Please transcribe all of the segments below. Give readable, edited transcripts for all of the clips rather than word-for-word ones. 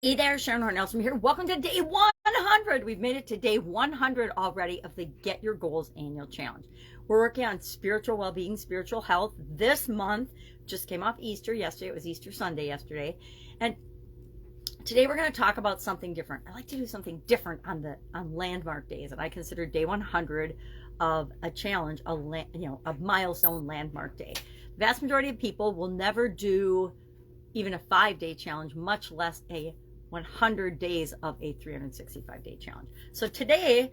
Hey there, Sharon Horne-Ellstrom here. Welcome to day 100. We've made it to day 100 already of the Get Your Goals Annual Challenge. We're working on spiritual well-being, spiritual health. This month just came off Easter yesterday. It was Easter Sunday yesterday. And today we're going to talk about something different. I like to do something different on landmark days, and I consider day 100 of a challenge, a milestone landmark day. The vast majority of people will never do even a 5-day challenge, much less a 100 days of a 365-day challenge. So today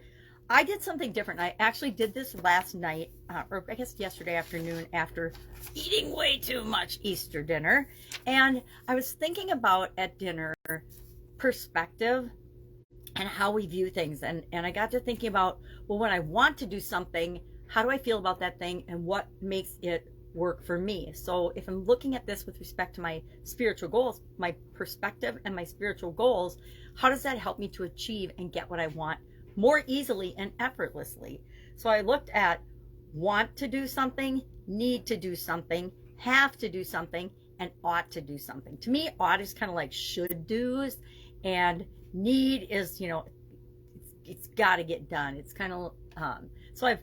I did something different. I actually did this last night, or I guess yesterday afternoon, after eating way too much Easter dinner. And I was thinking about at dinner perspective and how we view things. And I got to thinking about, well, when I want to do something, how do I feel about that thing and what makes it work for me? So if I'm looking at this with respect to my spiritual goals, my perspective and my spiritual goals, how does that help me to achieve and get what I want more easily and effortlessly? So I looked at want to do something, need to do something, have to do something, and ought to do something. To me, ought is kind of like should do's, and need is, it's got to get done. It's kind of so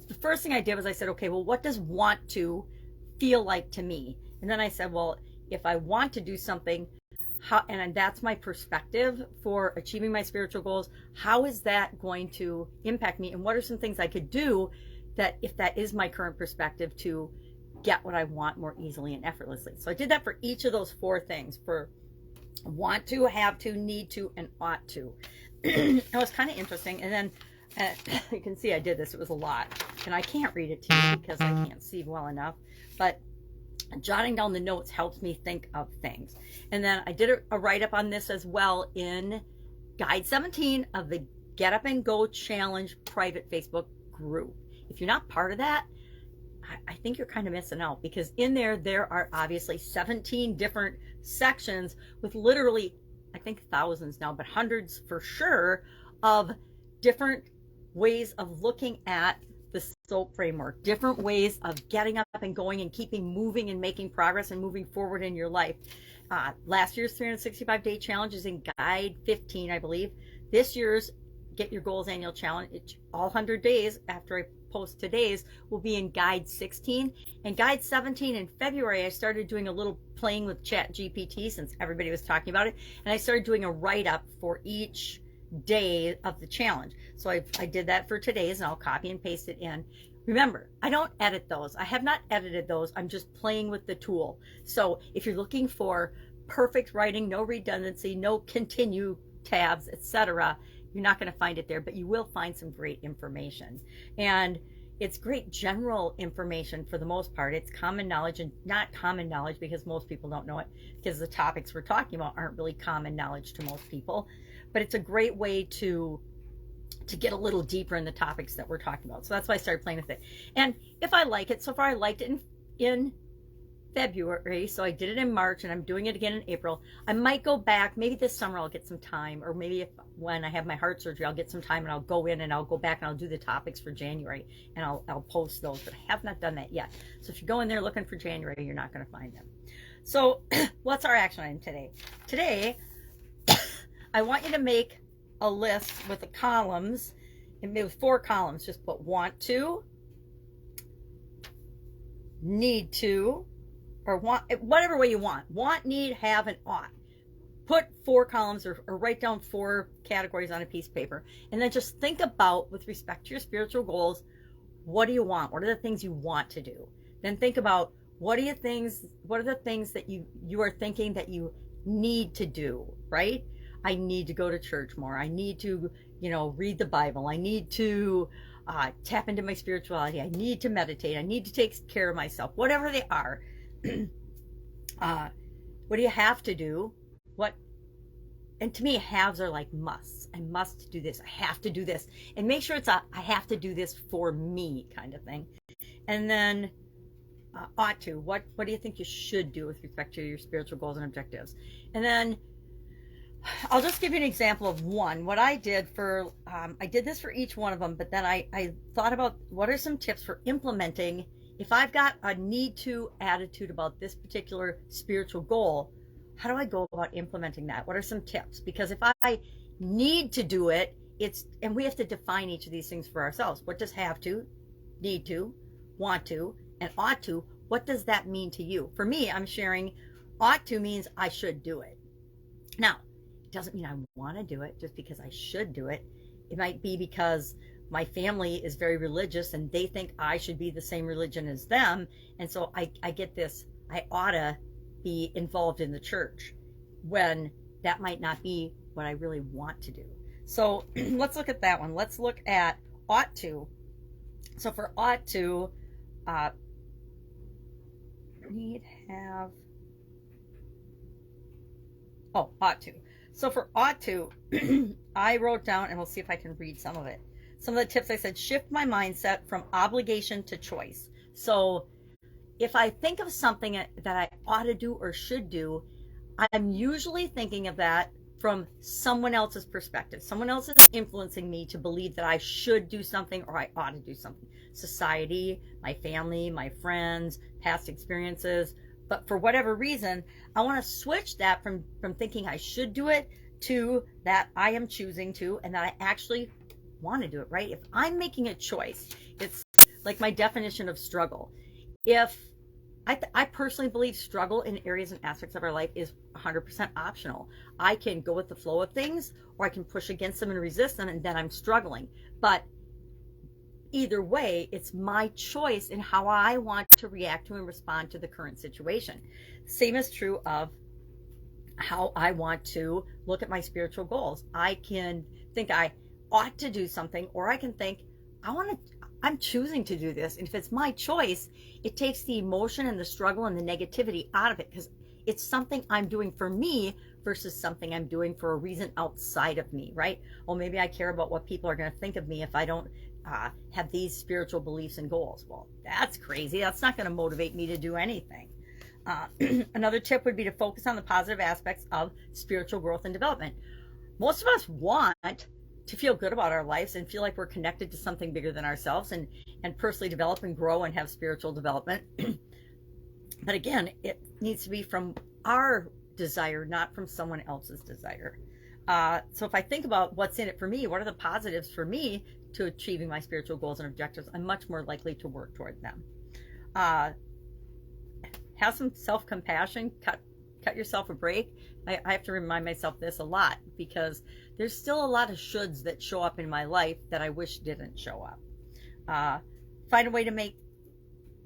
the first thing I did was I said, okay, well, what does want to feel like to me? And then I said, well, if I want to do something, and that's my perspective for achieving my spiritual goals, how is that going to impact me? And what are some things I could do that, if that is my current perspective, to get what I want more easily and effortlessly? So I did that for each of those 4 things, for want to, have to, need to, and ought to. It was kind of interesting. And then you can see I did this. It was a lot. And I can't read it to you because I can't see well enough. But jotting down the notes helps me think of things. And then I did a write-up on this as well in Guide 17 of the Get Up and Go Challenge private Facebook group. If you're not part of that, I think you're kind of missing out, because in there are obviously 17 different sections with literally, I think thousands now, but hundreds for sure, of different ways of looking at the SOAP framework, different ways of getting up and going and keeping moving and making progress and moving forward in your life. Last year's 365-day challenge is in Guide 15, I believe. This year's Get Your Goals Annual Challenge, it's all 100 days after I post today's, will be in Guide 16. And Guide 17 in February, I started doing a little playing with Chat GPT, since everybody was talking about it. And I started doing a write-up for each day of the challenge. So I did that for today's, and I'll copy and paste it in. Remember, I don't edit those. I have not edited those. I'm just playing with the tool. So if you're looking for perfect writing, no redundancy, no continue tabs, etc., you're not going to find it there, but you will find some great information. And it's great general information for the most part. It's common knowledge, and not common knowledge because most people don't know it, because the topics we're talking about aren't really common knowledge to most people. But it's a great way to get a little deeper in the topics that we're talking about. So that's why I started playing with it. And if I like it, so far I liked it in February, so I did it in March, and I'm doing it again in April. I might go back, maybe this summer I'll get some time, or maybe when I have my heart surgery, I'll get some time and I'll go in and I'll go back and I'll do the topics for January, and I'll post those, but I have not done that yet. So if you go in there looking for January, you're not going to find them. So what's our action item today? Today, I want you to make a list with the columns, and with 4 columns. Just put want to, need to, or want, whatever way you want. Want, need, have, and ought. Put 4 columns, or write down 4 categories on a piece of paper, and then just think about, with respect to your spiritual goals, what do you want? What are the things you want to do? Then think about what are the things that you are thinking that you need to do, right? I need to go to church more. I need to, read the Bible. I need to tap into my spirituality. I need to meditate. I need to take care of myself. Whatever they are. What do you have to do? And to me, haves are like musts. I must do this. I have to do this. And make sure it's I have to do this for me kind of thing. And then ought to. What do you think you should do with respect to your spiritual goals and objectives? And then I'll just give you an example of one. What I did for, I did this for each one of them, but then I thought about what are some tips for implementing. If I've got a need to attitude about this particular spiritual goal, how do I go about implementing that? What are some tips? Because if I need to do it, and we have to define each of these things for ourselves. What does have to, need to, want to, and ought to? What does that mean to you? For me, I'm sharing ought to means I should do it. Now, it doesn't mean I want to do it just because I should do it. It might be because my family is very religious and they think I should be the same religion as them. And so I get this, I ought to be involved in the church when that might not be what I really want to do. So let's look at that one. Let's look at ought to. So for ought to, ought to. So for ought to, I wrote down, and we'll see if I can read some of it. Some of the tips I said: shift my mindset from obligation to choice. So if I think of something that I ought to do or should do, I'm usually thinking of that from someone else's perspective. Someone else is influencing me to believe that I should do something or I ought to do something. Society, my family, my friends, past experiences. But for whatever reason, I want to switch that from thinking I should do it to that I am choosing to, and that I actually want to do it, right? If I'm making a choice, it's like my definition of struggle. If I personally believe struggle in areas and aspects of our life is 100% optional. I can go with the flow of things, or I can push against them and resist them, and then I'm struggling. But either way, it's my choice in how I want to react to and respond to the current situation. Same is true of how I want to look at my spiritual goals. I can think I ought to do something, or I can think I'm choosing to do this. And if it's my choice, it takes the emotion and the struggle and the negativity out of it, because it's something I'm doing for me versus something I'm doing for a reason outside of me, right? Well, maybe I care about what people are going to think of me if I don't have these spiritual beliefs and goals. Well, that's crazy. That's not going to motivate me to do anything. Another tip would be to focus on the positive aspects of spiritual growth and development. Most of us want to feel good about our lives and feel like we're connected to something bigger than ourselves, and personally develop and grow and have spiritual development. But again, it needs to be from our desire, not from someone else's desire. So if I think about what's in it for me, what are the positives for me to achieving my spiritual goals and objectives, I'm much more likely to work toward them. Have some self-compassion. Cut yourself a break. I have to remind myself this a lot, because there's still a lot of shoulds that show up in my life that I wish didn't show up. Find a way to make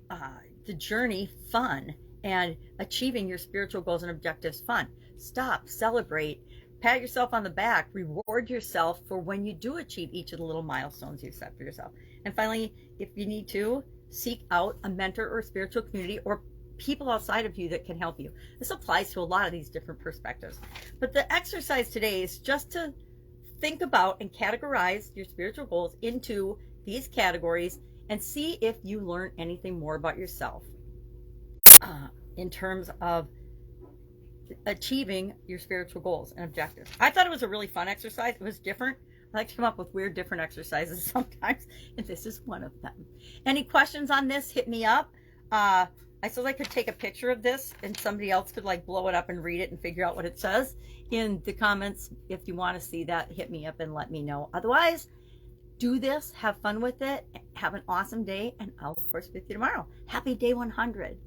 the journey fun and achieving your spiritual goals and objectives fun. Stop, celebrate, pat yourself on the back, reward yourself for when you do achieve each of the little milestones you've set for yourself. And finally, if you need to, seek out a mentor or spiritual community or people outside of you that can help you. This applies to a lot of these different perspectives. But the exercise today is just to think about and categorize your spiritual goals into these categories and see if you learn anything more about yourself in terms of achieving your spiritual goals and objectives. I thought it was a really fun exercise. It was different. I like to come up with weird, different exercises sometimes, and this is one of them. Any questions on this, hit me up. I suppose I could take a picture of this and somebody else could like blow it up and read it and figure out what it says in the comments. If you want to see that, hit me up and let me know. Otherwise, do this, have fun with it, have an awesome day, and I'll of course be with you tomorrow. Happy day 100.